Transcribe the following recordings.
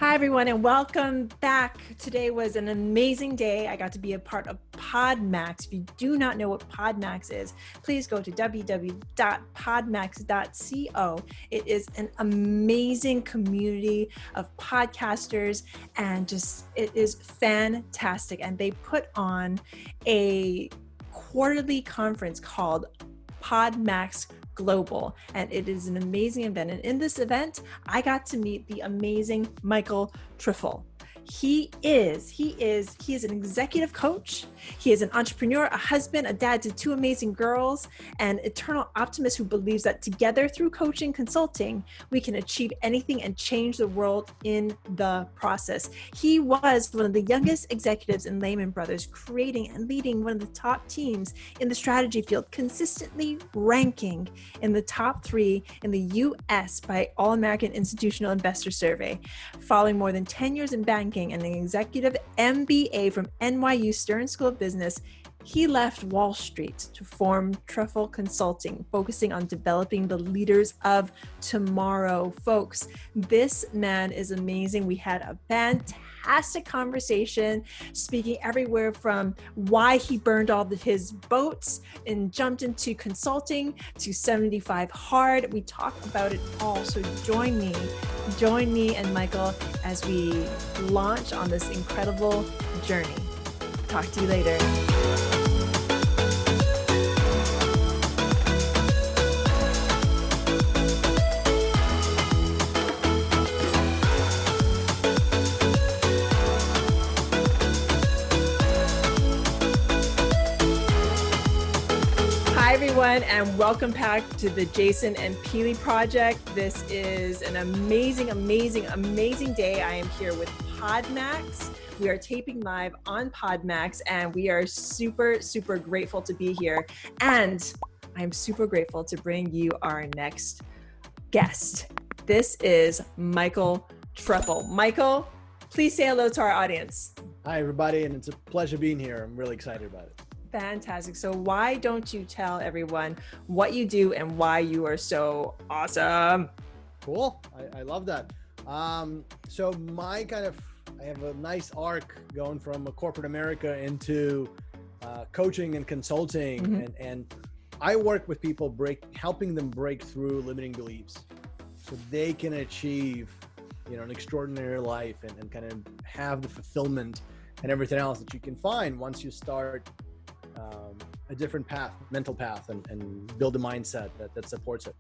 Hi, everyone, and welcome back. Today was an amazing day. I got to be a part of PodMax. If you do not know what PodMax is, please go to www.podmax.co. It is an amazing community of podcasters, and it is fantastic. And they put on a quarterly conference called PodMax Global, and it is an amazing event. And in this event, I got to meet the amazing Michael Trefel. He is an executive coach. He is an entrepreneur, a husband, a dad to two amazing girls, and eternal optimist who believes that together through coaching consulting, we can achieve anything and change the world in the process. He was one of the youngest executives in Lehman Brothers, creating and leading one of the top teams in the strategy field, consistently ranking in the top 3 in the US by All-American Institutional Investor Survey. Following more than 10 years in banking and an executive MBA from NYU Stern School of Business, he left Wall Street to form Trefel Consulting, focusing on developing the leaders of tomorrow. Folks, this man is amazing. We had a fantastic conversation, speaking everywhere from why he burned all his boats and jumped into consulting to 75 hard. We talk about it all. So join me and Michael as we launch on this incredible journey. Talk to you later. Hi, everyone, and welcome back to the Jason and Peely Project. This is an amazing, amazing, amazing day. I am here with PodMax. We are taping live on PodMax, and we are super, super grateful to be here. And I'm super grateful to bring you our next guest. This is Michael Trefel. Michael, please say hello to our audience. Hi, everybody, and it's a pleasure being here. I'm really excited about it. Fantastic. So why don't you tell everyone what you do and why you are so awesome? Cool. I love that. So I have a nice arc going from a corporate America into coaching and consulting. Mm-hmm. And I work with people helping them break through limiting beliefs so they can achieve, an extraordinary life and kind of have the fulfillment and everything else that you can find once you start a different path, mental path, and build a mindset that supports it.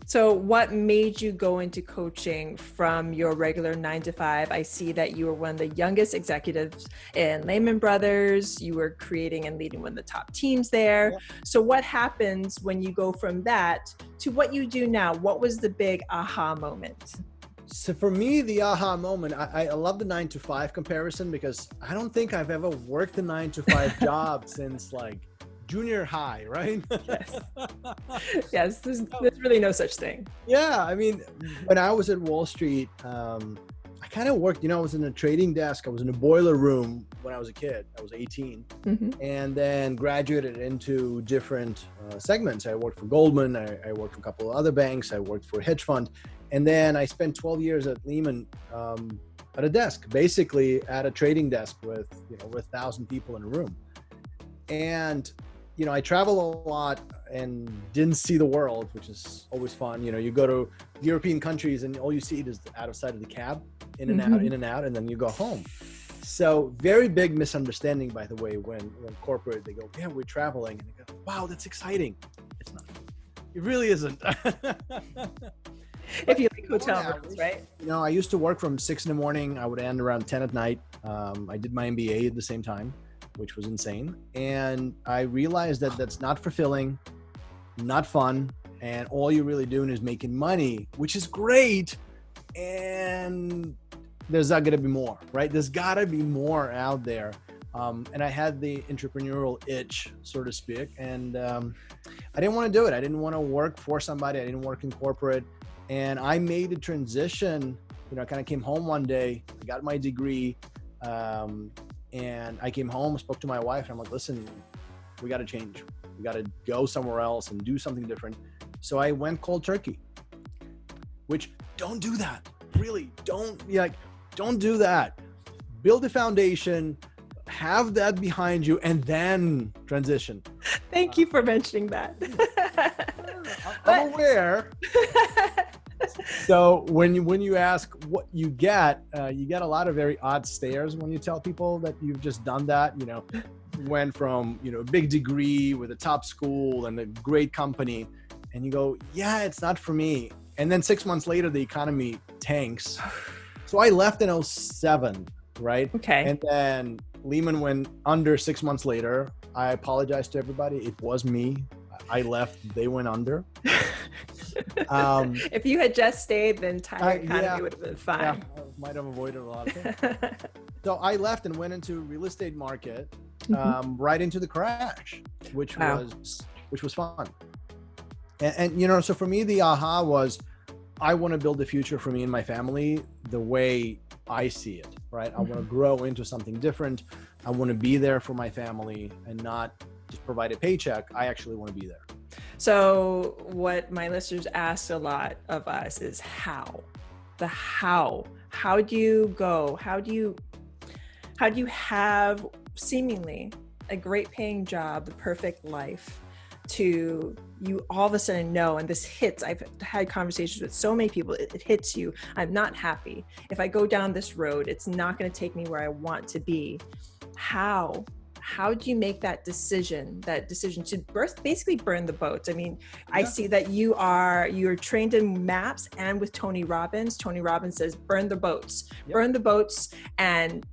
So what made you go into coaching from your regular 9-to-5? I see that you were one of the youngest executives in Lehman Brothers. You were creating and leading one of the top teams there. Yeah. So what happens when you go from that to what you do now? What was the big aha moment? So for me, the aha moment, I love the 9-to-5 comparison because I don't think I've ever worked a 9-to-5 job since like junior high, right? Yes, there's really no such thing. Yeah, I mean, when I was at Wall Street, I kind of worked, I was in a trading desk. I was in a boiler room when I was a kid. I was 18, and then graduated into different segments. I worked for Goldman. I worked for a couple of other banks. I worked for a hedge fund. And then I spent 12 years at Lehman at a desk, basically at a trading desk with 1,000 people in a room. And I travel a lot and didn't see the world, which is always fun. You go to European countries and all you see is the out of sight of the cab, in and out, and then you go home. So very big misunderstanding, by the way, when corporate, they go, yeah, we're traveling. And they go, wow, that's exciting. It's not. It really isn't. If you like hotel rooms, right? I used to work from 6 a.m. I would end around 10 at night. I did my MBA at the same time, which was insane. And I realized that that's not fulfilling, not fun. And all you're really doing is making money, which is great. And there's not going to be more, right? There's got to be more out there. And I had the entrepreneurial itch, so to speak. And I didn't want to do it. I didn't want to work for somebody. I didn't work in corporate. And I made a transition. I kind of came home one day, I got my degree, and I came home, spoke to my wife, and I'm like, listen, we got to change. We got to go somewhere else and do something different. So I went cold turkey, which don't do that. Really don't. Don't do that. Build a foundation, have that behind you, and then transition. Thank you for mentioning that. I'm aware. So when you ask what you get a lot of very odd stares when you tell people that you've just done that. You know, went from a big degree with a top school and a great company, and you go, yeah, it's not for me. And then 6 months later, the economy tanks. So I left in 2007, right? Okay. And then Lehman went under 6 months later. I apologize to everybody. It was me. I left. They went under. If you had just stayed, the entire economy would have been fine. Yeah, I might have avoided a lot of things. So I left and went into real estate market, right into the crash, which was fun. And so for me, the aha was, I want to build a future for me and my family the way I see it, right? I want to grow into something different. I want to be there for my family and not just provide a paycheck. I actually want to be there. So what my listeners ask a lot of us is how do you go? How do you have seemingly a great paying job, the perfect life, to you all of a sudden know, and this hits, I've had conversations with so many people, it hits you, I'm not happy. If I go down this road, it's not going to take me where I want to be. How do you make that decision to basically burn the boats? I mean, I see that you're trained in MAPS and with Tony Robbins. Tony Robbins says, burn the boats, burn the boats and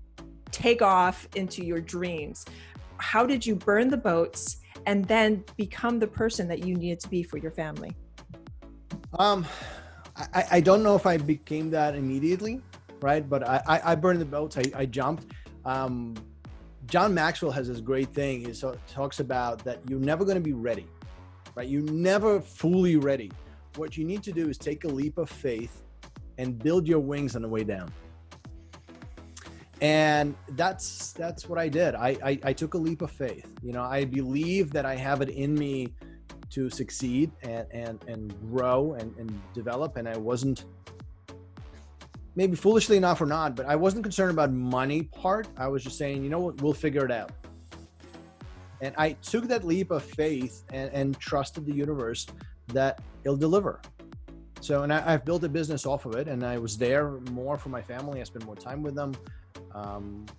take off into your dreams. How did you burn the boats and then become the person that you needed to be for your family? I don't know if I became that immediately, right? But I burned the boats. I jumped. John Maxwell has this great thing. He talks about that you're never going to be ready, right? You're never fully ready. What you need to do is take a leap of faith and build your wings on the way down. And that's what I did. I took a leap of faith. I believe that I have it in me to succeed and grow and develop. And I wasn't, maybe foolishly enough or not, but I wasn't concerned about money part. I was just saying, you know what, we'll figure it out. And I took that leap of faith and trusted the universe that it'll deliver. So, and I've built a business off of it, and I was there more for my family. I spent more time with them.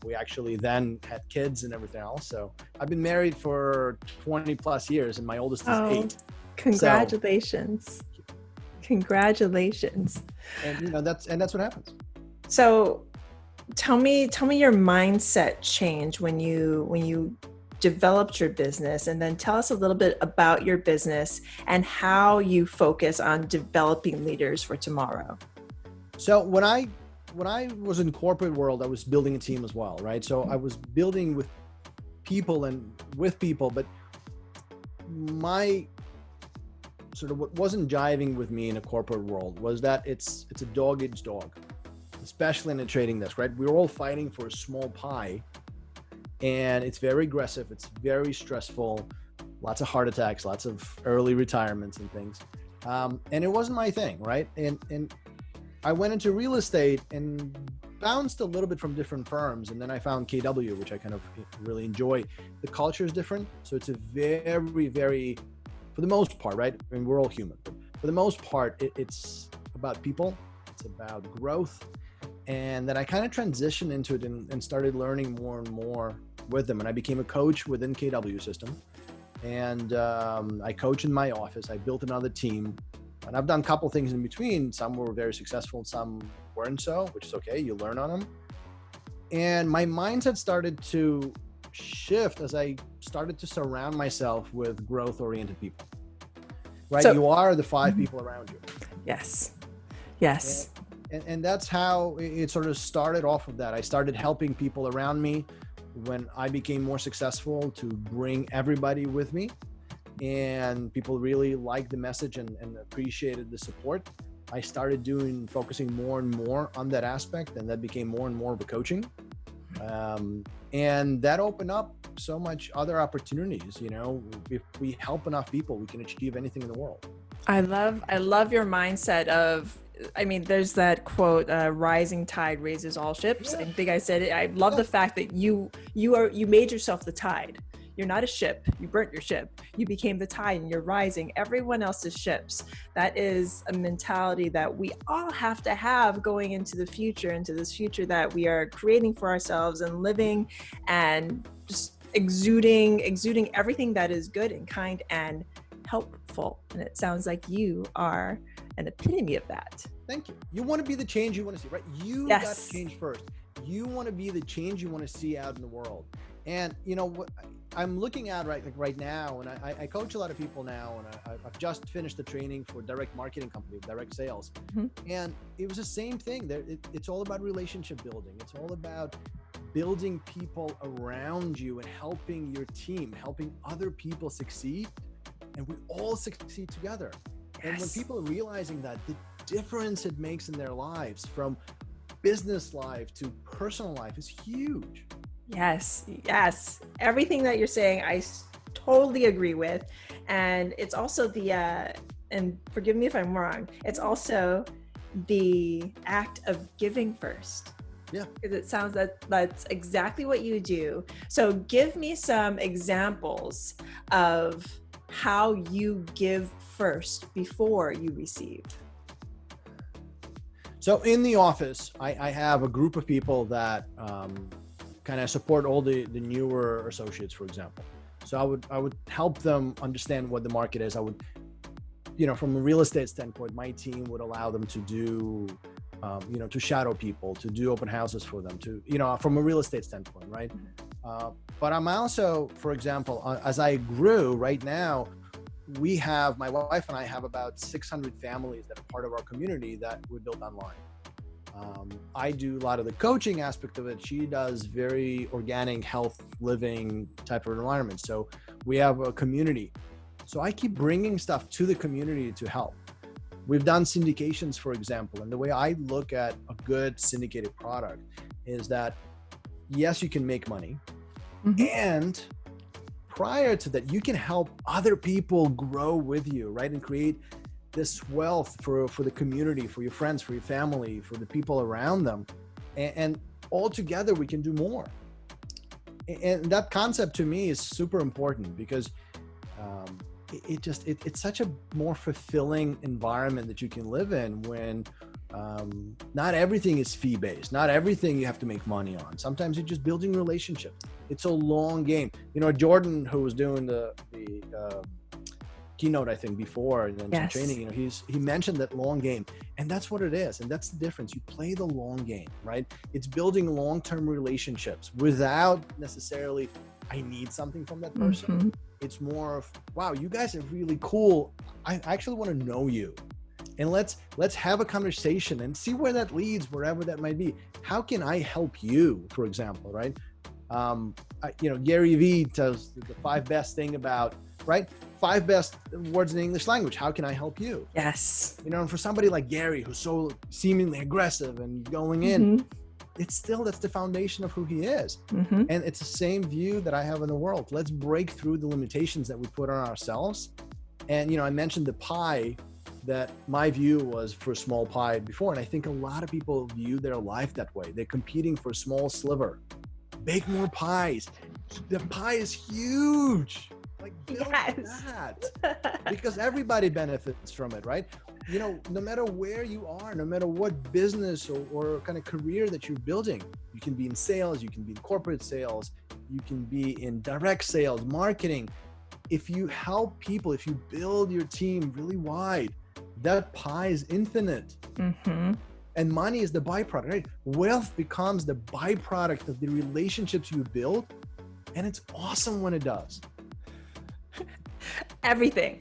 We actually then had kids and everything else. So I've been married for 20 plus years, and my oldest is 8. Congratulations. Congratulations. And that's what happens. So tell me your mindset change when you developed your business, and then tell us a little bit about your business and how you focus on developing leaders for tomorrow. So when I was in corporate world, I was building a team as well, right? So I was building with people, but my sort of what wasn't jiving with me in a corporate world was that it's a dog eats dog, especially in a trading desk, right? We're all fighting for a small pie, and it's very aggressive. It's very stressful, lots of heart attacks, lots of early retirements and things. And it wasn't my thing, right? And I went into real estate and bounced a little bit from different firms. And then I found KW, which I kind of really enjoy. The culture is different. So it's a very, very, for the most part, right? I mean, we're all human. But for the most part, it's about people. It's about growth. And then I kind of transitioned into it and started learning more and more with them. And I became a coach within KW system. And I coach in my office. I built another team. And I've done a couple things in between. Some were very successful, some weren't so, which is okay. You learn on them. And my mindset started to shift as I started to surround myself with growth-oriented people. Right? So, you are the 5 people around you. Yes. And that's how it sort of started off of that. I started helping people around me when I became more successful to bring everybody with me. And people really liked the message and appreciated the support. I started focusing more and more on that aspect, and that became more and more of a coaching. And that opened up so much other opportunities. If we help enough people, we can achieve anything in the world. I love your mindset of I mean, there's that quote, rising tide raises all ships. I think I said it. I love the fact that you made yourself the tide. You're not a ship. You burnt your ship. You became the tide and you're rising everyone else's ships. That is a mentality that we all have to have going into the future, into this future that we are creating for ourselves and living and just exuding everything that is good and kind and helpful. And it sounds like you are an epitome of that. Thank you. You want to be the change you want to see, right? You got to change first. You want to be the change you want to see out in the world. And you know what I'm looking at right now, and I coach a lot of people now, and I've just finished the training for direct marketing company, direct sales. And it was the same thing. It's all about relationship building. It's all about building people around you and helping your team, helping other people succeed. And we all succeed together. And when people are realizing that, the difference it makes in their lives from business life to personal life is huge. Yes. Everything that you're saying, I totally agree with. And it's also and forgive me if I'm wrong, it's also the act of giving first. Yeah. Because it sounds that's exactly what you do. So give me some examples of how you give first before you receive. So in the office, I have a group of people that kind of support all the newer associates, for example. So I would help them understand what the market is. I would, from a real estate standpoint, my team would allow them to do, to shadow people, to do open houses for them, to, from a real estate standpoint, right? But I'm also, for example, as I grew right now, my wife and I have about 600 families that are part of our community that we built online. I do a lot of the coaching aspect of it. She does very organic, health living type of environment. So we have a community. So I keep bringing stuff to the community to help. We've done syndications, for example. And the way I look at a good syndicated product is that, yes, you can make money. And prior to that, you can help other people grow with you, right? And create this wealth for the community, for your friends, for your family, for the people around them. And all together we can do more. And that concept to me is super important because it's such a more fulfilling environment that you can live in when not everything is fee-based. Not everything you have to make money on. Sometimes you're just building relationships. It's a long game. Jordan, who was doing the keynote, I think, before and then some training, he mentioned that long game, and that's what it is. And that's the difference. You play the long game, right? It's building long-term relationships without necessarily, I need something from that person. It's more of, wow, you guys are really cool. I actually want to know you. And let's have a conversation and see where that leads, wherever that might be. How can I help you, for example, right? Gary Vee tells the 5 best thing about, right? 5 best words in the English language. How can I help you? Yes. And for somebody like Gary, who's so seemingly aggressive and going in, that's the foundation of who he is. And it's the same view that I have in the world. Let's break through the limitations that we put on ourselves. And, I mentioned the pie, that my view was for a small pie before. And I think a lot of people view their life that way. They're competing for a small sliver. Bake more pies. The pie is huge. Like, build that. Because everybody benefits from it, right? No matter where you are, no matter what business or kind of career that you're building, you can be in sales, you can be in corporate sales, you can be in direct sales, marketing. If you help people, if you build your team really wide, that pie is infinite. And money is the byproduct, right? Wealth becomes the byproduct of the relationships you build. And it's awesome when it does. Everything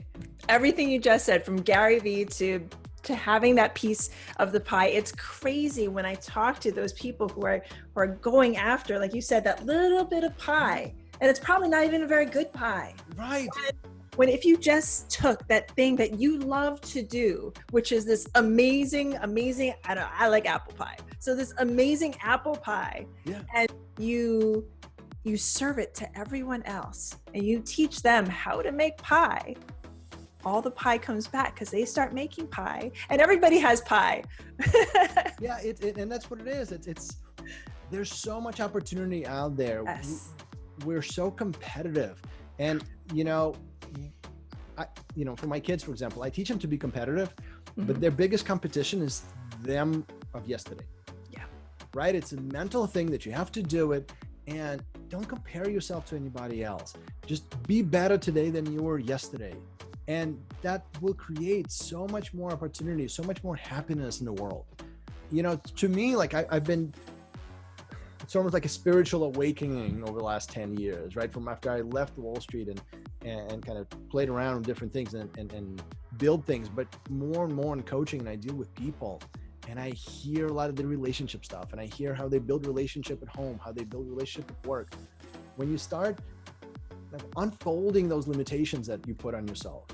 you just said, from Gary Vee to having that piece of the pie. It's crazy when I talk to those people who are going after, like you said, that little bit of pie. And it's probably not even a very good pie. Right. When if you just took that thing that you love to do, which is this amazing, I like apple pie. So this amazing apple pie, and you serve it to everyone else and you teach them how to make pie. all the pie comes back because they start making pie, and everybody has pie. Yeah, and that's what it is. It's there's so much opportunity out there. Yes. We're so competitive, and for my kids, for example, I teach them to be competitive, but their biggest competition is them of yesterday. Yeah. Right? It's a mental thing that you have to do it, and don't compare yourself to anybody else. Just be better today than you were yesterday. And that will create so much more opportunity, so much more happiness in the world. To me, like it's almost like a spiritual awakening over the last 10 years, right? From after I left Wall Street and kind of played around with different things and build things, but more and more in coaching, and I deal with people, and I hear a lot of the relationship stuff, and I hear how they build relationship at home, how they build relationship at work. When you start unfolding those limitations that you put on yourself,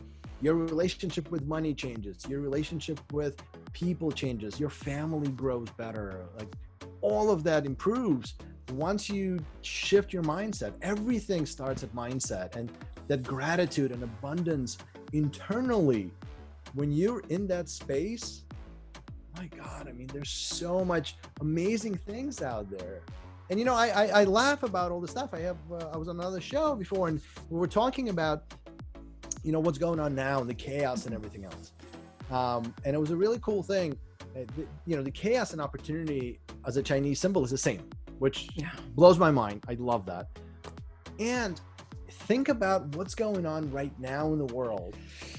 your relationship with money changes, your relationship with people changes, your family grows better, like all of that improves once you shift your mindset. Everything starts at mindset, and that gratitude and abundance internally, when you're in that space, my God, I mean, there's so much amazing things out there. And I laugh about all the stuff. I was on another show before, and we were talking about what's going on now and the chaos and everything else. And it was a really cool thing. The chaos and opportunity as a Chinese symbol is the same, which blows my mind. I love that. And think about what's going on right now in the world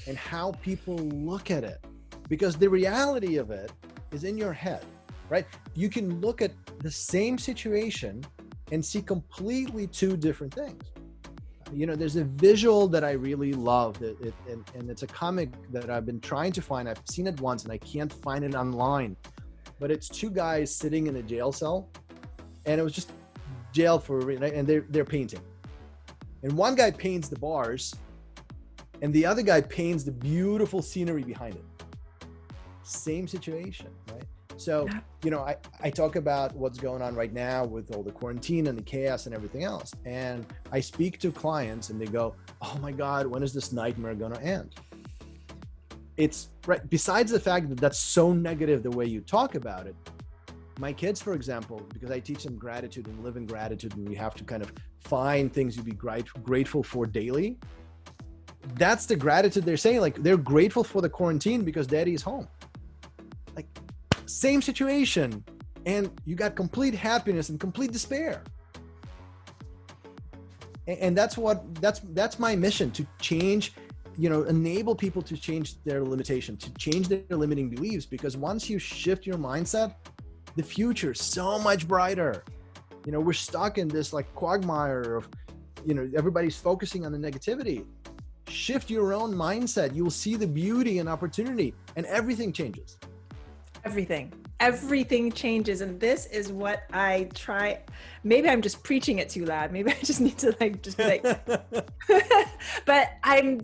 and how people look at it, because the reality of it is in your head, right? You can look at the same situation and see completely two different things. There's a visual that I really love, and it's a comic that I've been trying to find. I've seen it once and I can't find it online, but it's two guys sitting in a jail cell, and it was just jail and they're painting. And one guy paints the bars, and the other guy paints the beautiful scenery behind it. Same situation, right? So, I talk about what's going on right now with all the quarantine and the chaos and everything else. And I speak to clients and they go, oh my God, when is this nightmare going to end? It's right. Besides the fact that that's so negative the way you talk about it, my kids, for example, because I teach them gratitude and live in gratitude, and we have to kind of find things to be grateful for daily. That's the gratitude they're saying. Like, they're grateful for the quarantine because daddy's home. Like, same situation, and you got complete happiness and complete despair. And that's my mission, to change, enable people to change their limitation, to change their limiting beliefs. Because once you shift your mindset, the future is so much brighter. We're stuck in this like quagmire of, everybody's focusing on the negativity. Shift your own mindset. You will see the beauty and opportunity, and everything changes. Everything changes. And this is what I try. Maybe I'm just preaching it too loud. Maybe I just need to just be like, but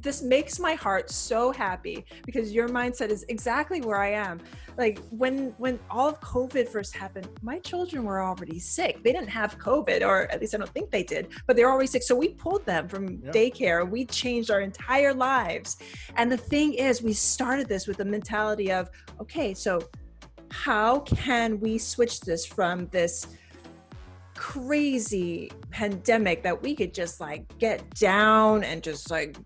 this makes my heart so happy, because your mindset is exactly where I am. Like when all of COVID first happened, my children were already sick. They didn't have COVID, or at least I don't think they did, but they were already sick. So we pulled them from daycare. We changed our entire lives. And the thing is, we started this with the mentality of, okay, so how can we switch this from this crazy pandemic that we could just like get down and just like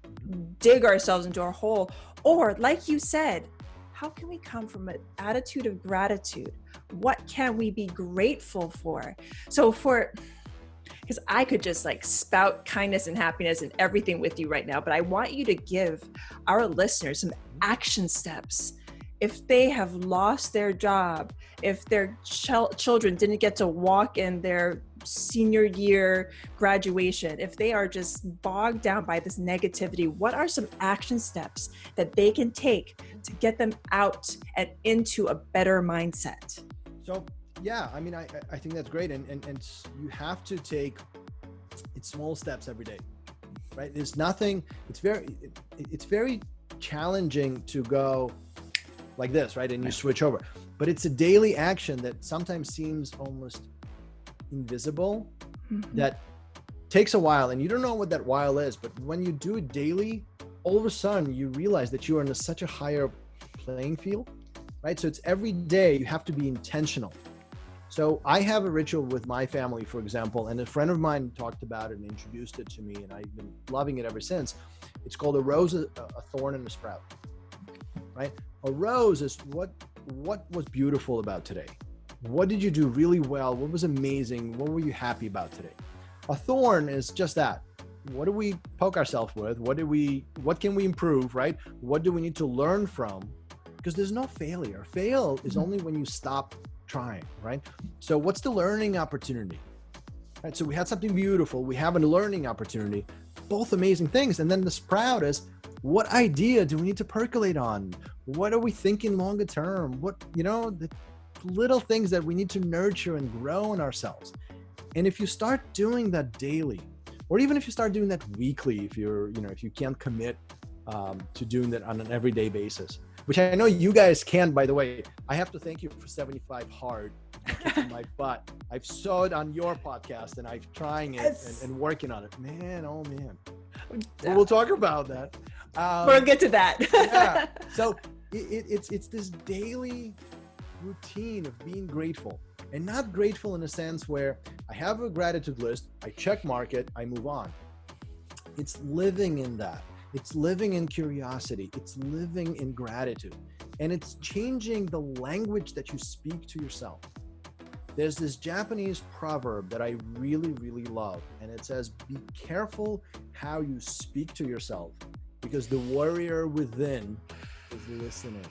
dig ourselves into a hole? Or like you said, how can we come from an attitude of gratitude? What can we be grateful for? So because I could just like spout kindness and happiness and everything with you right now, but I want you to give our listeners some action steps. If they have lost their job, if their children didn't get to walk in their senior year graduation, if they are just bogged down by this negativity, what are some action steps that they can take to get them out and into a better mindset? So, I mean, I think that's great. And you have to take small steps every day, right? There's nothing, it's very challenging to go like this, right? And you switch over, but it's a daily action that sometimes seems almost invisible, that takes a while, and you don't know what that while is, but when you do it daily, all of a sudden you realize that you are in such a higher playing field, right? So it's every day you have to be intentional. So I have a ritual with my family, for example, and a friend of mine talked about it and introduced it to me, and I've been loving it ever since. It's called a rose, a thorn, and a sprout, right? A rose is what was beautiful about today. What did you do really well? What was amazing? What were you happy about today? A thorn is just that. What do we poke ourselves with? What can we improve, right? What do we need to learn from? Because there's no failure. Fail is only when you stop trying, right? So what's the learning opportunity? Right? So we had something beautiful. We have a learning opportunity, both amazing things. And then the sprout is, what idea do we need to percolate on? What are we thinking longer term? What, the little things that we need to nurture and grow in ourselves. And if you start doing that daily, or even if you start doing that weekly, if you can't commit to doing that on an everyday basis, which I know you guys can, by the way. I have to thank you for 75 Hard, my butt. I've saw it on your podcast and I'm trying it and working on it. Man, oh man. Well, we'll talk about that. We'll get to that. Yeah. So it's this daily routine of being grateful, and not grateful in a sense where I have a gratitude list, I check mark it, I move on. It's living in that. It's living in curiosity. It's living in gratitude. And it's changing the language that you speak to yourself. There's this Japanese proverb that I really, really love. And it says, be careful how you speak to yourself, because the warrior within is listening.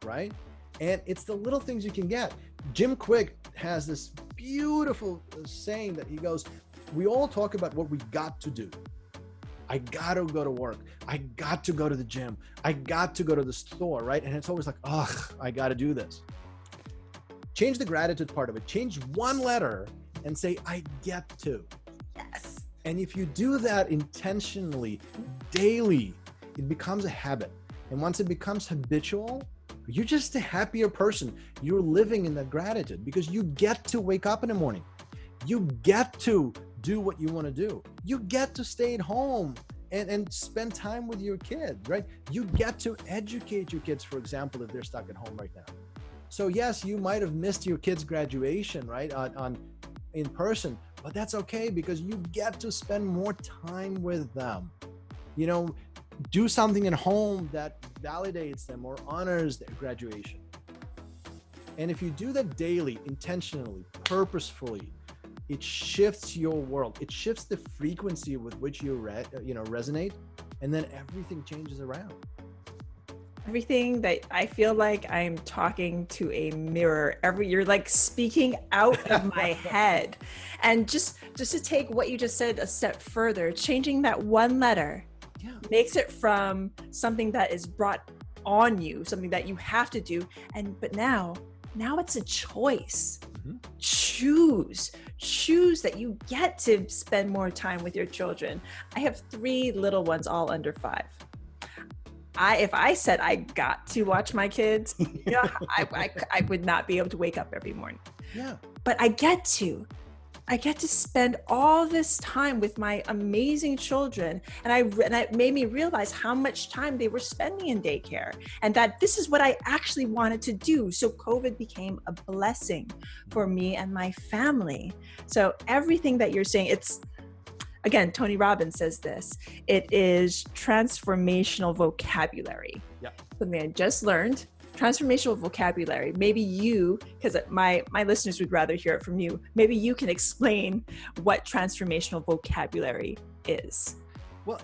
Right? And it's the little things you can get. Jim Quick has this beautiful saying that he goes, we all talk about what we got to do. I got to go to work. I got to go to the gym. I got to go to the store, right? And it's always like, I got to do this. Change the gratitude part of it. Change one letter and say, I get to. Yes. And if you do that intentionally, daily, it becomes a habit. And once it becomes habitual, you're just a happier person. You're living in that gratitude because you get to wake up in the morning. You get to do what you want to do. You get to stay at home and spend time with your kids, right? You get to educate your kids, for example, if they're stuck at home right now. So yes, you might have missed your kids' graduation, right, on in person, but that's okay because you get to spend more time with them. Do something at home that validates them or honors their graduation. And if you do that daily, intentionally, purposefully, it shifts your world. It shifts the frequency with which you resonate, and then everything changes around. Everything that I feel like I'm talking to a mirror. You're like speaking out of my head. And just to take what you just said a step further, changing that one letter makes it from something that is brought on you, something that you have to do, but now it's a choice. Mm-hmm. Choose that you get to spend more time with your children. I have 3 little ones, all under 5. If I said I got to watch my kids, I would not be able to wake up every morning. Yeah. But I get to spend all this time with my amazing children. And it made me realize how much time they were spending in daycare and that this is what I actually wanted to do. So COVID became a blessing for me and my family. So everything that you're saying, again, Tony Robbins says this, it is transformational vocabulary. Yeah. Something I just learned. Transformational vocabulary. Maybe you, because my listeners would rather hear it from you, maybe you can explain what transformational vocabulary is. Well,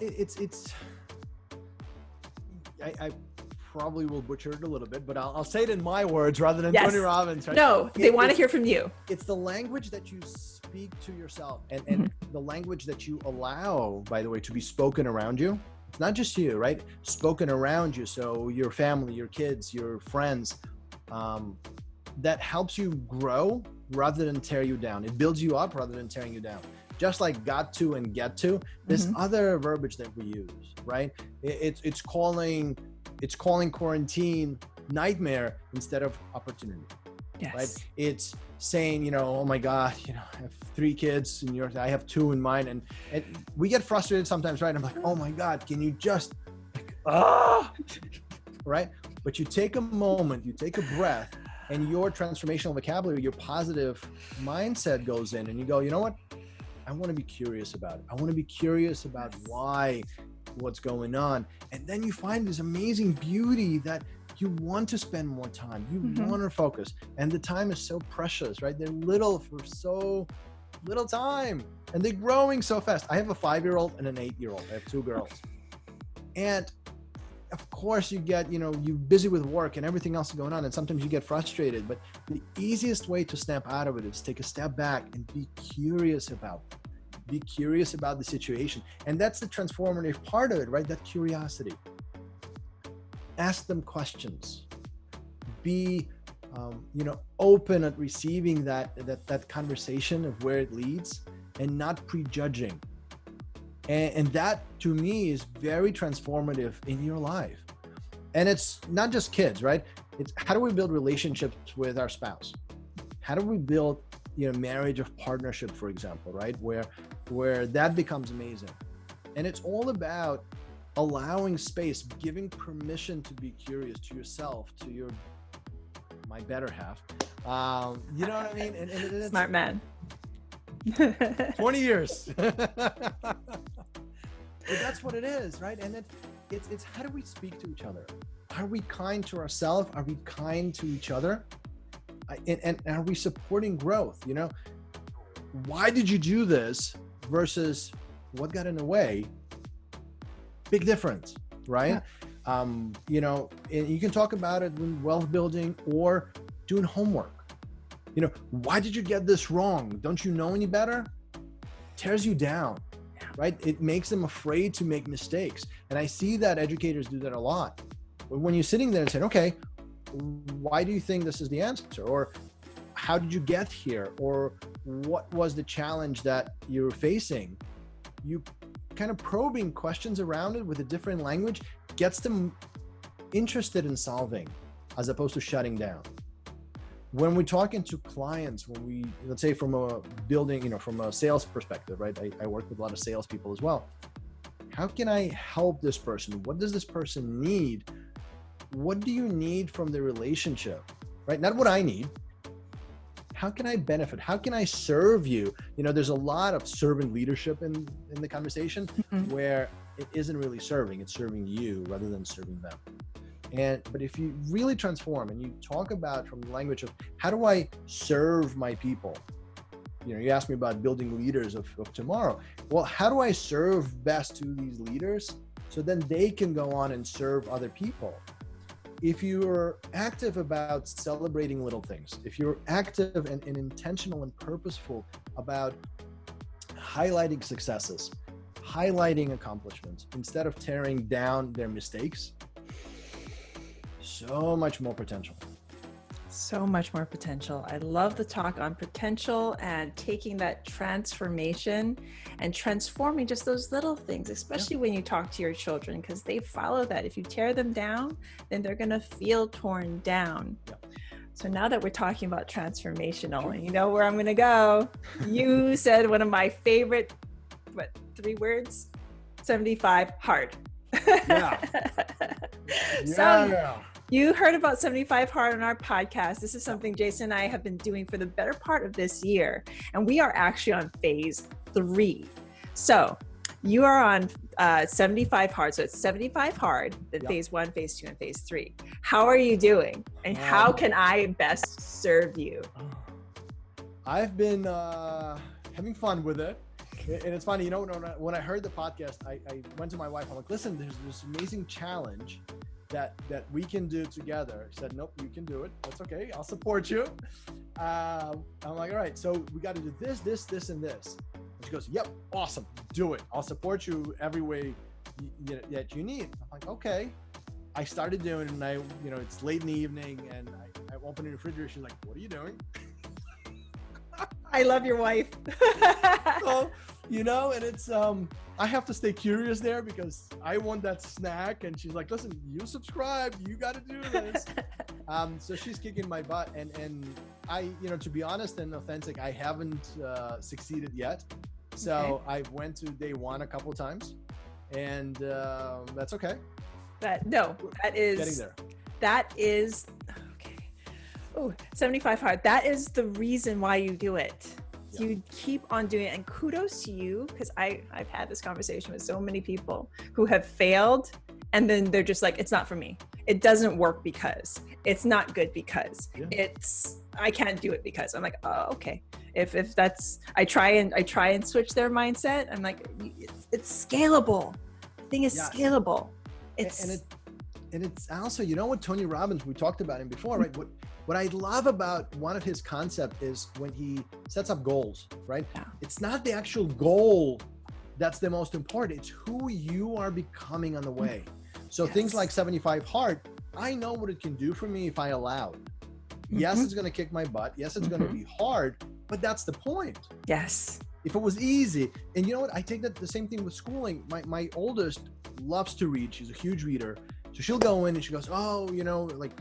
I probably will butcher it a little bit, but I'll say it in my words rather than Tony Robbins. Right? No, they want to hear from you. It's the language that you speak to yourself and the language that you allow, by the way, to be spoken around you. It's not just you, right? Spoken around you. So your family, your kids, your friends, that helps you grow rather than tear you down. It builds you up rather than tearing you down. Just like got to and get to, there's other verbiage that we use, right? It's calling quarantine nightmare instead of opportunity. Yes. Right? It's saying, you know, oh my God, you know, I have 3 kids and yours, I have 2 in mine. And we get frustrated sometimes, right? I'm like, oh my God, can you just, right? But you take a moment, you take a breath, and your transformational vocabulary, your positive mindset goes in, and you go, you know what? I want to be curious about it. I want to be curious about why, what's going on. And then you find this amazing beauty that you want to spend more time. You want to focus. And the time is so precious, right? They're little for so little time, and they're growing so fast. I have a 5-year-old and an 8-year-old. I have 2 girls. And of course you get, you know, you're busy with work and everything else is going on, and sometimes you get frustrated, but the easiest way to snap out of it is take a step back and be curious about it. Be curious about the situation. And that's the transformative part of it, right? That curiosity. Ask them questions. Be, you know, open at receiving that conversation of where it leads, and not prejudging. And that, to me, is very transformative in your life. And it's not just kids, right? It's how do we build relationships with our spouse? How do we build, you know, marriage of partnership, for example, right? Where that becomes amazing. And it's all about allowing space, giving permission to be curious to yourself, to my better half. You know what I mean? And it's, smart man. 20 years. But that's what it is, right? And it's how do we speak to each other? Are we kind to ourselves? Are we kind to each other? And are we supporting growth? You know, why did you do this versus what got in the way? Big difference, right? Yeah. You know, and you can talk about it in wealth building or doing homework. You know, why did you get this wrong? Don't you know any better? Tears you down, right? It makes them afraid to make mistakes. And I see that educators do that a lot. But when you're sitting there and saying, okay, why do you think this is the answer? Or how did you get here? Or what was the challenge that you're facing? You kind of probing questions around it with a different language gets them interested in solving as opposed to shutting down. When we're talking to clients, when we, let's say from a building, you know, from a sales perspective, right? I work with a lot of salespeople as well. How can I help this person? What does this person need? What do you need from the relationship, right? Not what I need. How can I benefit? How can I serve you? You know, there's a lot of servant leadership in the conversation where it isn't really serving, it's serving you rather than serving them. But if you really transform and you talk about from the language of how do I serve my people? You know, you asked me about building leaders of tomorrow. Well, how do I serve best to these leaders so then they can go on and serve other people? If you're active about celebrating little things, if you're active and intentional and purposeful about highlighting successes, highlighting accomplishments, instead of tearing down their mistakes, so much more potential. So much more potential. I love the talk on potential and taking that transformation and transforming just those little things, especially when you talk to your children, because they follow that. If you tear them down, then they're going to feel torn down. So now that we're talking about transformational, and you know where I'm going to go, you said one of my favorite, 3 words? 75 hard. You heard about 75 Hard on our podcast. This is something Jason and I have been doing for the better part of this year. And we are actually on phase 3. So you are on 75 Hard. So it's 75 Hard, then phase 1, phase 2, and phase 3. How are you doing? And how can I best serve you? I've been having fun with it. And it's funny, you know, when I heard the podcast, I went to my wife. I'm like, listen, there's this amazing challenge that we can do together. She said, nope, you can do it. That's okay. I'll support you. I'm like, all right, so we got to do this, and this. And she goes, yep, awesome. Do it. I'll support you every way that you need. I'm like, okay. I started doing it, and you know, it's late in the evening, and I open the refrigerator. She's like, what are you doing? I love your wife. So and it's, I have to stay curious there because I want that snack. And she's like, listen, you subscribe, you got to do this. So she's kicking my butt. And I, to be honest and authentic, I haven't succeeded yet. So I went to day one a couple of times, and that's okay. That is getting there. That is okay. Oh, 75 hard. That is the reason why you do it. Yeah. You keep on doing it, and kudos to you, because I've had this conversation with so many people who have failed, and then they're just like, it's not for me. It doesn't work because it's not good because I can't do it because. I'm like, oh, okay. If that's, I try and switch their mindset. I'm like, it's scalable. The thing is scalable. And it's also, what Tony Robbins, we talked about him before, right? What I love about one of his concepts is when he sets up goals, right? Yeah. It's not the actual goal that's the most important. It's who you are becoming on the way. So things like 75 hard, I know what it can do for me if I allow it. Yes, it's going to kick my butt. Yes, it's going to be hard, but that's the point. Yes. If it was easy, and you know what? I take that the same thing with schooling. My oldest loves to read. She's a huge reader. So she'll go in and she goes, oh, like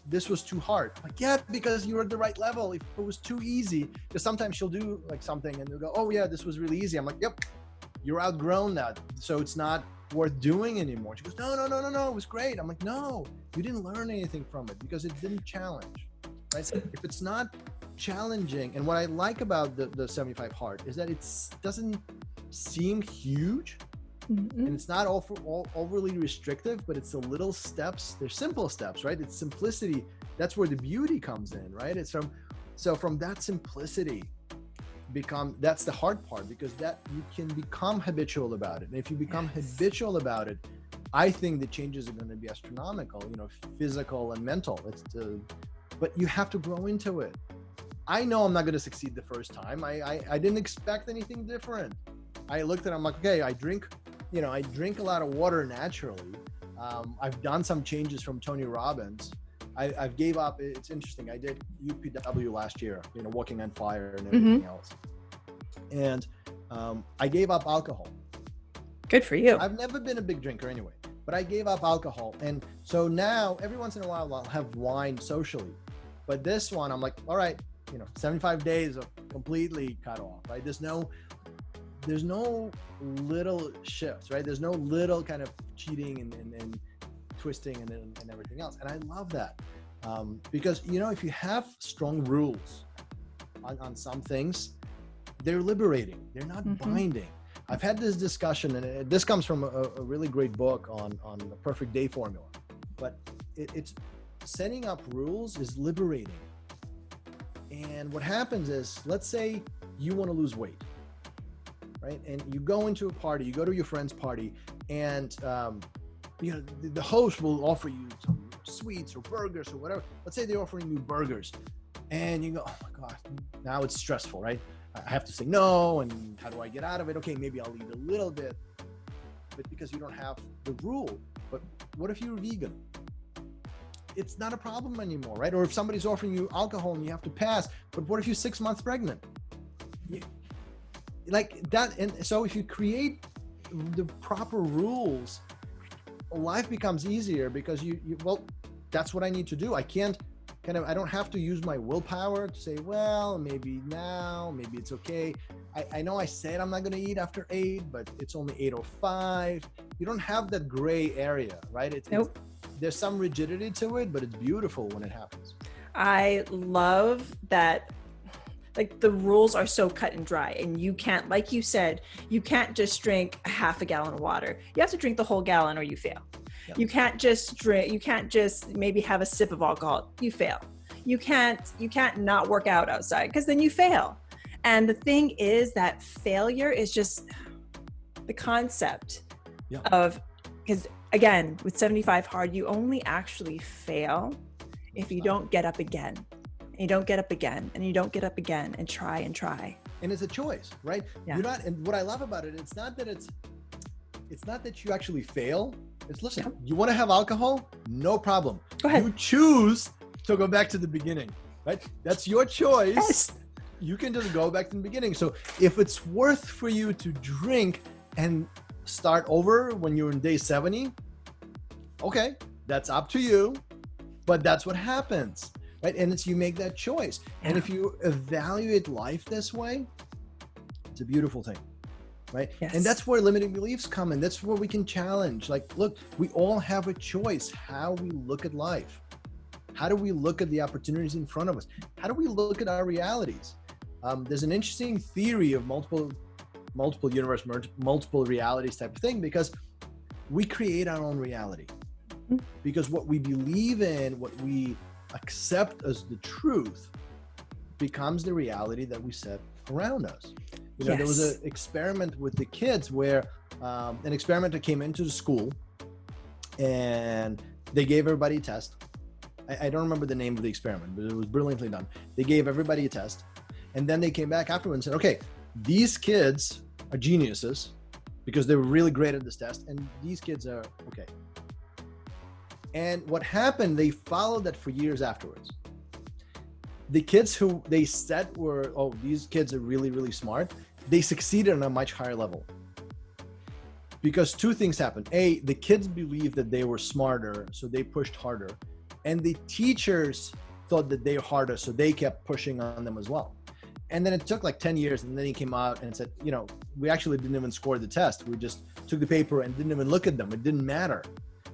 this was too hard. I'm like, yeah, because you're at the right level. If it was too easy, because sometimes she'll do like something and they'll go, oh yeah, this was really easy. I'm like, yep, you're outgrown that. So it's not worth doing anymore. She goes, no, it was great. I'm like, no, you didn't learn anything from it because it didn't challenge, right? So if it's not challenging, and what I like about the 75 hard is that it doesn't seem huge, and it's not overly restrictive, but it's the little steps. They're simple steps, right? It's simplicity. That's where the beauty comes in, right? It's from that simplicity, that's the hard part, because that you can become habitual about it. And if you become habitual about it, I think the changes are going to be astronomical, physical and mental. But you have to grow into it. I know I'm not going to succeed the first time. I didn't expect anything different. I looked at it, I'm like, okay, I drink a lot of water naturally. I've done some changes from Tony Robbins. I've gave up. It's interesting. I did UPW last year, walking on fire and everything else. And I gave up alcohol. Good for you. I've never been a big drinker anyway, but I gave up alcohol. And so now every once in a while I'll have wine socially. But this one, I'm like, all right, 75 days of completely cut off, right? There's no little shifts, right? There's no little kind of cheating and twisting and everything else. And I love that because, if you have strong rules on some things, they're liberating. They're not binding. I've had this discussion, and this comes from a really great book on the perfect day formula, but it's setting up rules is liberating. And what happens is, let's say you want to lose weight, right? And you go into a party, you go to your friend's party, and the host will offer you some sweets or burgers or whatever. Let's say they're offering you burgers, and you go, oh my God, now it's stressful, right? I have to say no, and how do I get out of it? Okay, maybe I'll eat a little bit, but because you don't have the rule. But what if you're vegan? It's not a problem anymore, right? Or if somebody's offering you alcohol and you have to pass, but what if you're 6 months pregnant? Like that. And so if you create the proper rules, life becomes easier because well, that's what I need to do. I don't have to use my willpower to say, well, maybe now, maybe it's okay. I know I said I'm not going to eat after 8, but it's only 8:05. You don't have that gray area, right? There's some rigidity to it, but it's beautiful when it happens. I love that. Like, the rules are so cut and dry, and you can't, like you said, you can't just drink a half a gallon of water. You have to drink the whole gallon or you fail. Yep. You can't just maybe have a sip of alcohol. You fail. You can't not work out outside, because then you fail. And the thing is that failure is just the concept of, because again, with 75 hard, you only actually fail if you don't get up again. You don't get up again, and you don't get up again, and try and try. And it's a choice, right? Yeah. You're not, and what I love about it, it's not that you actually fail. It's, listen, you want to have alcohol? No problem. Go ahead. You choose to go back to the beginning, right? That's your choice. Yes. You can just go back to the beginning. So if it's worth for you to drink and start over when you're in day 70, okay, that's up to you, but that's what happens, right? And it's, you make that choice. And if you evaluate life this way, it's a beautiful thing, right? Yes. And that's where limiting beliefs come in. That's where we can challenge. Like, look, we all have a choice how we look at life. How do we look at the opportunities in front of us? How do we look at our realities? There's an interesting theory of multiple universe, multiple realities type of thing, because we create our own reality. Because what we believe in, what we accept as the truth, becomes the reality that we set around us. You know, there was an experiment with the kids where an experimenter came into the school and they gave everybody a test. I don't remember the name of the experiment, but it was brilliantly done. They gave everybody a test, and then they came back afterwards and said, okay, these kids are geniuses because they were really great at this test, and these kids are okay. And what happened, they followed that for years afterwards. The kids who they said were, oh, these kids are really, really smart, they succeeded on a much higher level. Because two things happened. A, the kids believed that they were smarter, so they pushed harder. And the teachers thought that they were harder, so they kept pushing on them as well. And then it took like 10 years, and then he came out and said, you know, we actually didn't even score the test. We just took the paper and didn't even look at them. It didn't matter.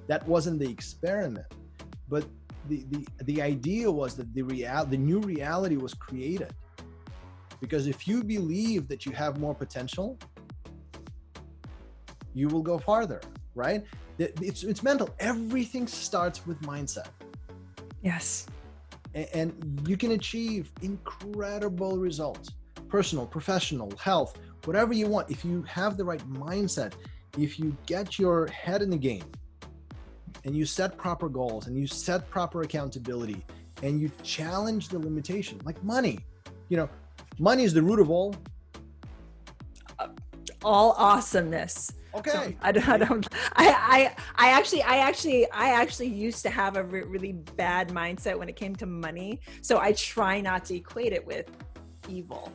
That wasn't the experiment. But the idea was that the new reality was created. Because if you believe that you have more potential, you will go farther, right? It's mental. Everything starts with mindset. Yes. And you can achieve incredible results, personal, professional, health, whatever you want. If you have the right mindset, if you get your head in the game and you set proper goals and you set proper accountability and you challenge the limitation, like money, you know, money is the root of all awesomeness. Okay. I actually used to have a really bad mindset when it came to money. So I try not to equate it with evil,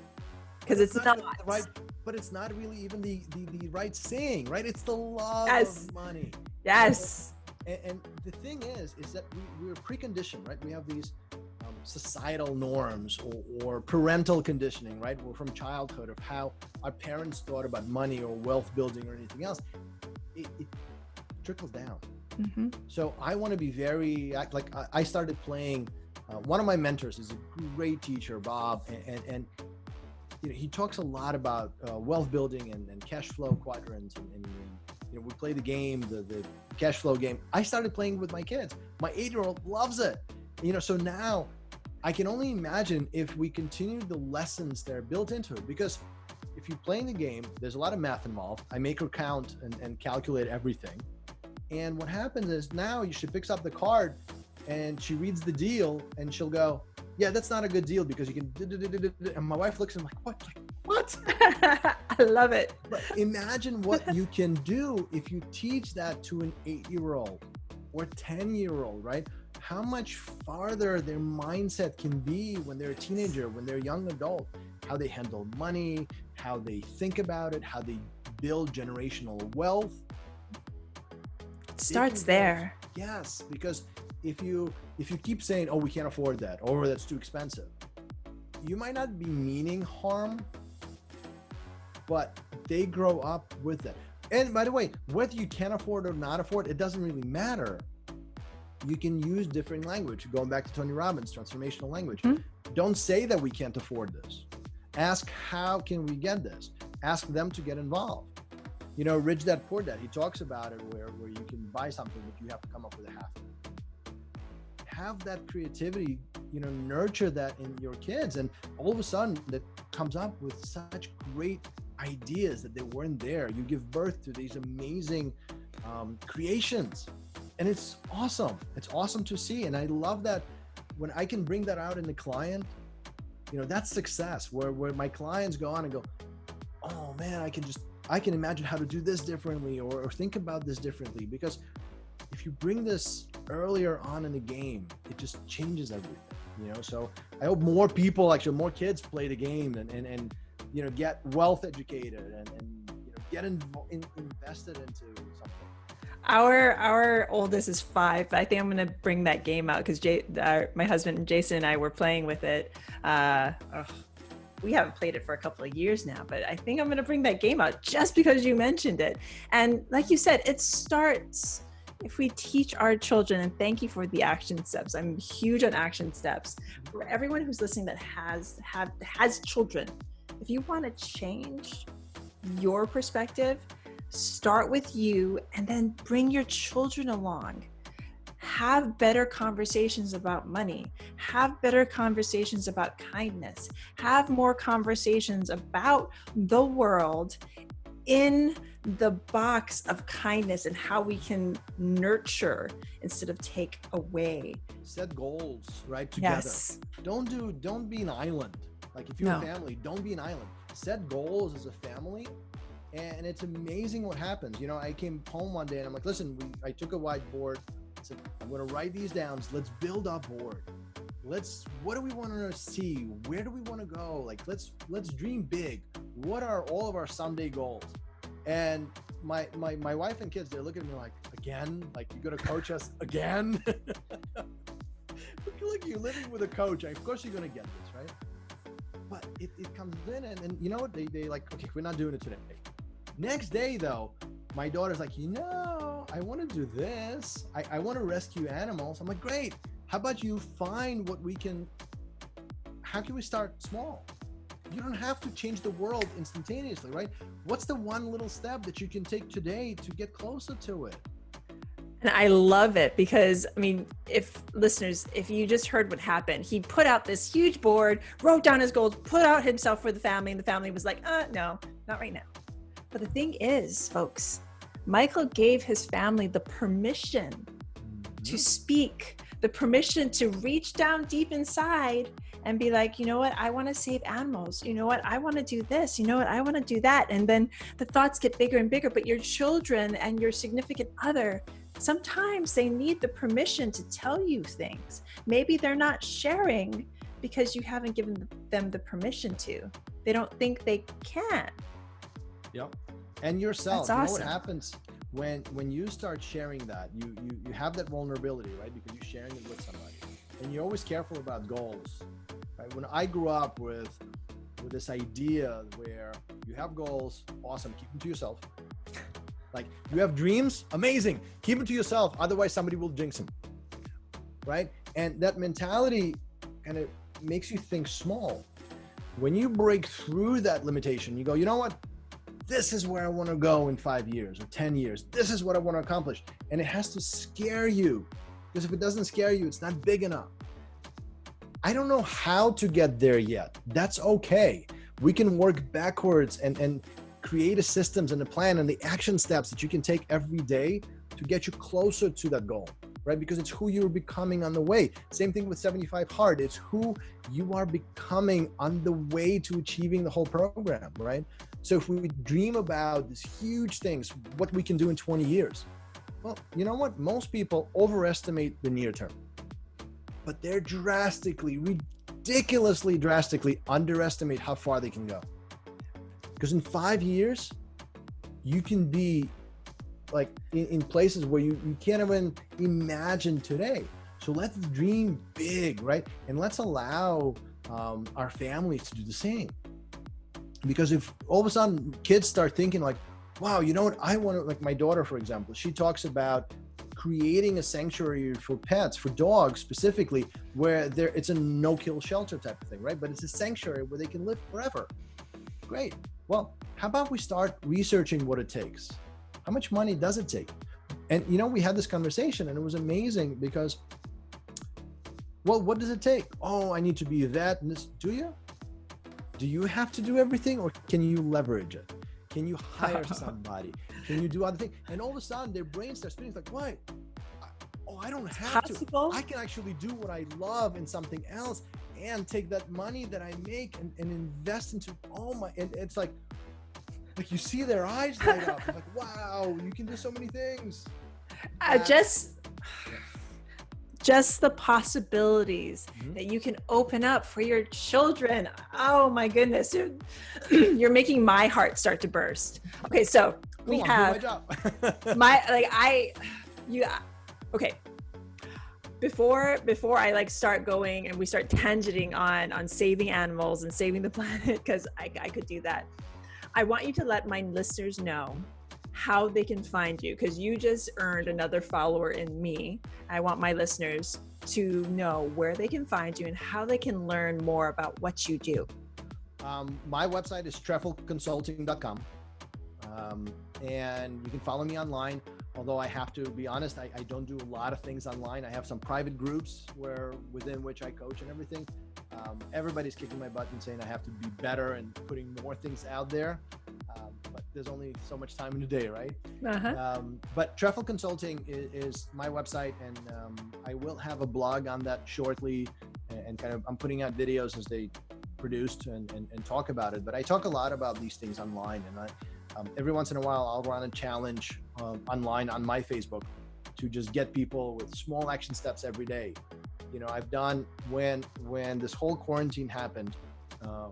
because it's not right. But it's not really even the right saying, right? It's the love of money. Yes. And the thing is that we're preconditioned, right? We have these societal norms or parental conditioning, right? We're from childhood of how our parents thought about money or wealth building or anything else. It trickles down. Mm-hmm. So I want to be very, like I started playing, one of my mentors is a great teacher, Bob, and you know, he talks a lot about wealth building and cash flow quadrants, and you know, we play the game, the cash flow game. I started playing with my kids. My 8-year-old loves it. You know, so now I can only imagine if we continue the lessons that are built into it, because if you're playing the game, there's a lot of math involved. I make her count and calculate everything. And what happens is now she picks up the card and she reads the deal and she'll go, yeah, that's not a good deal because you can, and my wife looks at me like, what? Like, what? I love it. But imagine what you can do if you teach that to an 8-year-old or 10-year-old, right? How much farther their mindset can be when they're a teenager, when they're a young adult, how they handle money, how they think about it, how they build generational wealth. It starts there. Yes, because if you keep saying, oh, we can't afford that, or that's too expensive, you might not be meaning harm, but they grow up with that. And by the way, whether you can afford or not afford, it doesn't really matter. You can use different language. Going back to Tony Robbins, transformational language. Mm-hmm. Don't say that we can't afford this. Ask, how can we get this? Ask them to get involved. You know, Rich Dad Poor Dad, he talks about it where you can buy something, but you have to come up with a half. Have that creativity, you know, nurture that in your kids. And all of a sudden that comes up with such great ideas that they weren't there. You give birth to these amazing creations. And it's awesome. It's awesome to see. And I love that when I can bring that out in the client, you know, that's success where my clients go on and go, oh man, I can imagine how to do this differently or think about this differently. Because if you bring this earlier on in the game, it just changes everything. So I hope more people, actually more kids play the game and get wealth educated and get invested into something. Our oldest is 5, but I think I'm going to bring that game out because my husband Jason and I were playing with it. We haven't played it for a couple of years now, but I think I'm going to bring that game out just because you mentioned it. And like you said, it starts if we teach our children, and thank you for the action steps. I'm huge on action steps. For everyone who's listening that has children, if you want to change your perspective, start with you and then bring your children along. Have better conversations about money. Have better conversations about kindness. Have more conversations about the world in the box of kindness and how we can nurture instead of take away. Set goals, right? Together. Yes. Don't be an island. Like if you're a family, don't be an island. Set goals as a family. And it's amazing what happens. I came home one day and I'm like, listen, I took a whiteboard. I said, I'm going to write these down. So let's build our board. What do we want to see? Where do we want to go? Like, let's dream big. What are all of our someday goals? And my wife and kids, they look at me like, again? Like, you're going to coach us again? Look, you're living with a coach. Of course you're going to get this, right? But it comes in and you know what? They like, okay, we're not doing it today. Next day though, my daughter's like, I want to do this. I want to rescue animals. I'm like, great. How about you find how can we start small? You don't have to change the world instantaneously, right? What's the one little step that you can take today to get closer to it? And I love it because, if you just heard what happened, he put out this huge board, wrote down his goals, put out himself for the family, and the family was like, no, not right now. But the thing is, folks, Michael gave his family the permission to speak, the permission to reach down deep inside and be like, you know what, I want to save animals. You know what, I want to do this. You know what, I want to do that. And then the thoughts get bigger and bigger, but your children and your significant other, sometimes they need the permission to tell you things. Maybe they're not sharing because you haven't given them the permission to. They don't think they can. Yep. And yourself. That's awesome. You know what happens when you start sharing that, you have that vulnerability, right? Because you're sharing it with somebody. And you're always careful about goals. Right? When I grew up with this idea where you have goals, awesome, keep them to yourself. Like, you have dreams, amazing, keep them to yourself, otherwise somebody will jinx them. Right? And that mentality kind of makes you think small. When you break through that limitation, you go, you know what? This is where I want to go in 5 years or 10 years. This is what I want to accomplish. And it has to scare you, because if it doesn't scare you, it's not big enough. I don't know how to get there yet. That's okay. We can work backwards and create a systems and a plan and the action steps that you can take every day to get you closer to that goal, right? Because it's who you're becoming on the way. Same thing with 75 Hard. It's who you are becoming on the way to achieving the whole program, right? So if we dream about these huge things, what we can do in 20 years, well, you know what? Most people overestimate the near term, but they're ridiculously drastically underestimate how far they can go. Because in 5 years, you can be like in places where you can't even imagine today. So let's dream big, right? And let's allow our families to do the same. Because if all of a sudden kids start thinking like, wow, you know what, I want to, like my daughter, for example, she talks about creating a sanctuary for pets, for dogs specifically, where it's a no-kill shelter type of thing, right? But it's a sanctuary where they can live forever. Great. Well, how about we start researching what it takes? How much money does it take? And we had this conversation and it was amazing because, well, what does it take? Oh, I need to be that and this. Do you? Do you have to do everything, or can you leverage it? Can you hire somebody? Can you do other things? And all of a sudden their brains start spinning. It's like, what? Oh, I don't have to. I can actually do what I love in something else and take that money that I make and invest into and it's like you see their eyes light up. Like, wow, you can do so many things. just the possibilities that you can open up for your children. Oh my goodness. You're making my heart start to burst. Okay, so we have okay. Before I like start going and we start tangenting on saving animals and saving the planet, because I could do that. I want you to let my listeners know how they can find you, because you just earned another follower in me. I want my listeners to know where they can find you and how they can learn more about what you do. My website is trefelconsulting.com. And you can follow me online. Although I have to be honest, I don't do a lot of things online. I have some private groups within which I coach and everything. Everybody's kicking my butt and saying I have to be better and putting more things out there. But there's only so much time in the day, right? But Trefel Consulting is my website, and I will have a blog on that shortly, and kind of I'm putting out videos as they produced and talk about it. But I talk a lot about these things online, and every once in a while I'll run a challenge online on my Facebook to just get people with small action steps every day. You know, I've done when this whole quarantine happened,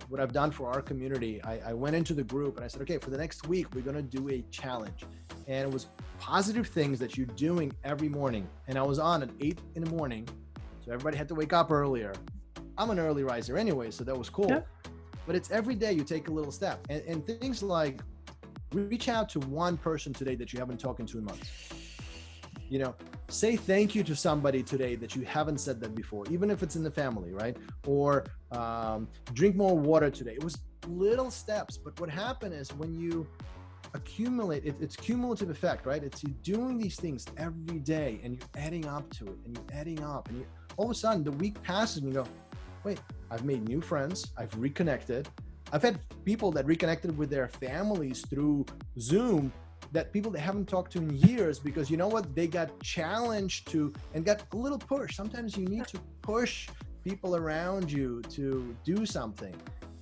what I've done for our community, I went into the group and I said, okay, for the next week, we're going to do a challenge. And it was positive things that you're doing every morning. And I was on at 8 in the morning. So everybody had to wake up earlier. I'm an early riser anyway, so that was cool. Yeah. But it's every day you take a little step, and things like reach out to one person today that you haven't talked to in months. You know, say thank you to somebody today that you haven't said that before, even if it's in the family, right? Or drink more water today. It was little steps, but what happened is when you accumulate, it's cumulative effect, right? It's you doing these things every day and you're adding up to it and you're adding up, and all of a sudden the week passes and you go, wait, I've made new friends, I've reconnected. I've had people that reconnected with their families through Zoom, that people they haven't talked to in years, because you know what? They got challenged to and got a little push. Sometimes you need to push people around you to do something.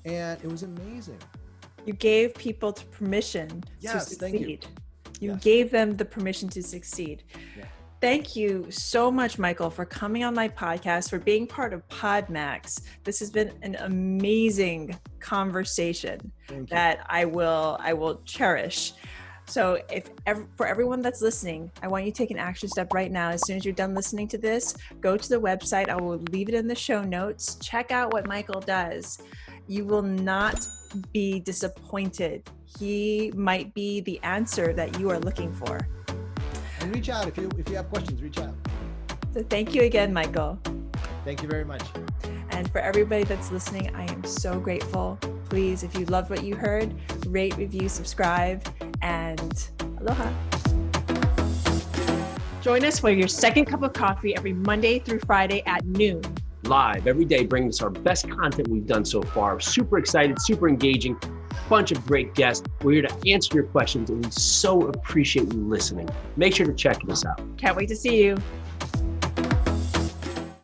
And it was amazing. You gave people permission to succeed. Thank you. You gave them the permission to succeed. Yeah. Thank you so much, Michael, for coming on my podcast, for being part of PodMax. This has been an amazing conversation that I will cherish. So for everyone that's listening, I want you to take an action step right now. As soon as you're done listening to this, go to the website. I will leave it in the show notes. Check out what Michael does. You will not be disappointed. He might be the answer that you are looking for. And reach out if you have questions, reach out. So thank you again, Michael. Thank you very much. And for everybody that's listening, I am so grateful. Please, if you loved what you heard, rate, review, subscribe, and aloha. Join us for your second cup of coffee every Monday through Friday at noon. Live every day, bringing us our best content we've done so far. Super excited, super engaging, bunch of great guests. We're here to answer your questions, and we so appreciate you listening. Make sure to check us out. Can't wait to see you.